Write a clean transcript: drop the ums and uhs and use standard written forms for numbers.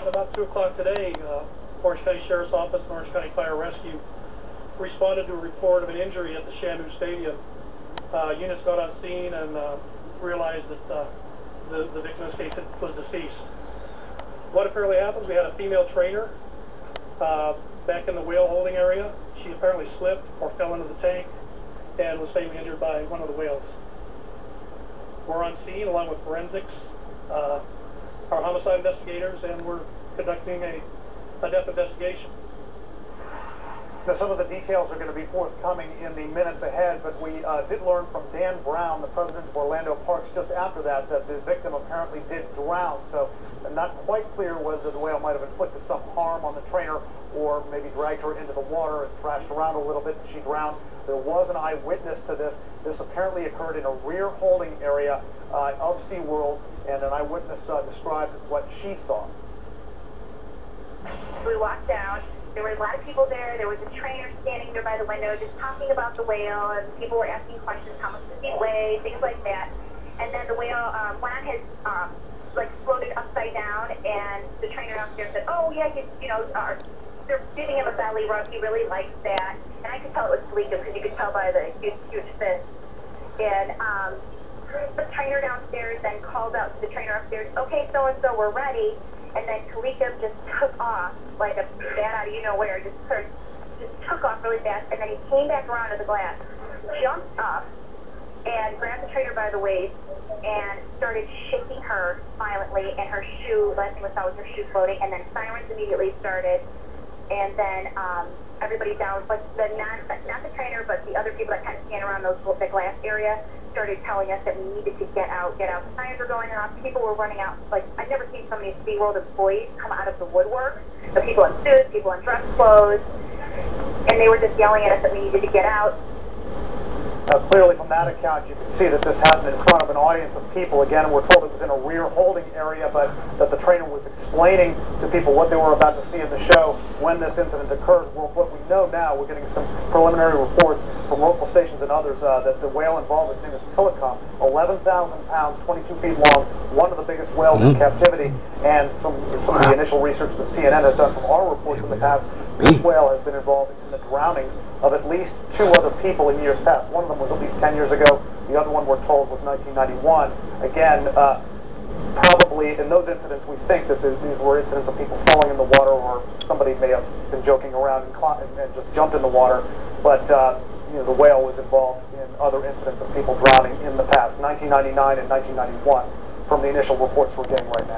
About 2 o'clock today, Orange County Sheriff's Office and Orange County Fire Rescue responded to a report of an injury at the Shamu Stadium. Units got on scene and realized that the victim in this case was deceased. What apparently happened, we had a female trainer back in the whale holding area. She apparently slipped or fell into the tank and was fatally injured by one of the whales. We're on scene along with forensics, our homicide investigators, and we're conducting a death investigation. Now, some of the details are going to be forthcoming in the minutes ahead, but we did learn from Dan Brown, the president of Orlando Parks, just after that the victim apparently did drown. So not quite clear whether the whale might have inflicted some harm on the trainer or maybe dragged her into the water and thrashed around a little bit and she drowned. There was an eyewitness to this. This apparently occurred in a rear holding area of SeaWorld, and an eyewitness described what she saw. We walked down. There were a lot of people there. There was a trainer standing there by the window just talking about the whale, and people were asking questions, how much does he weigh, things like that. And then the whale went on his, floated upside down, and the trainer downstairs said, oh, yeah, they're giving him a belly rub. He really likes that. And I could tell it was Kalika because you could tell by the huge fist. And the trainer downstairs then called out to the trainer upstairs, okay, so-and-so, we're ready. And then Kalika just took off like a bat out of you-know-where, just took off really fast. And then he came back around to the glass, jumped up, and grabbed the trainer by the waist and started shaking her violently. And her shoe, last thing we saw was her shoe floating. And then sirens immediately started. And then everybody down, but not the trainer, but the other people that kind of stand around the glass area started telling us that we needed to get out. The sirens were going off. People were running out. Like, I've never seen so many SeaWorld employees come out of the woodwork. The people in suits, people in dress clothes, and they were just yelling at us that we needed to get out. Clearly from that account you can see that this happened in front of an audience of people. Again, we're told it was in a rear holding area, but that the trainer was explaining to people what they were about to see in the show when this incident occurred. Well, what we know now, we're getting some preliminary reports from local stations and others that the whale involved, his name is Tillicum, 11,000 pounds, 22 feet long, one of the biggest whales in captivity, and some of the initial research that CNN has done from our reports in the past, this whale has been involved in the drownings of at least 2 other people in years past. One of them was at least 10 years ago. The other one, we're told, was 1991. Again, probably in those incidents, we think that these were incidents of people falling in the water, or somebody may have been joking around and just jumped in the water. But the whale was involved in other incidents of people drowning in the past, 1999 and 1991, from the initial reports we're getting right now.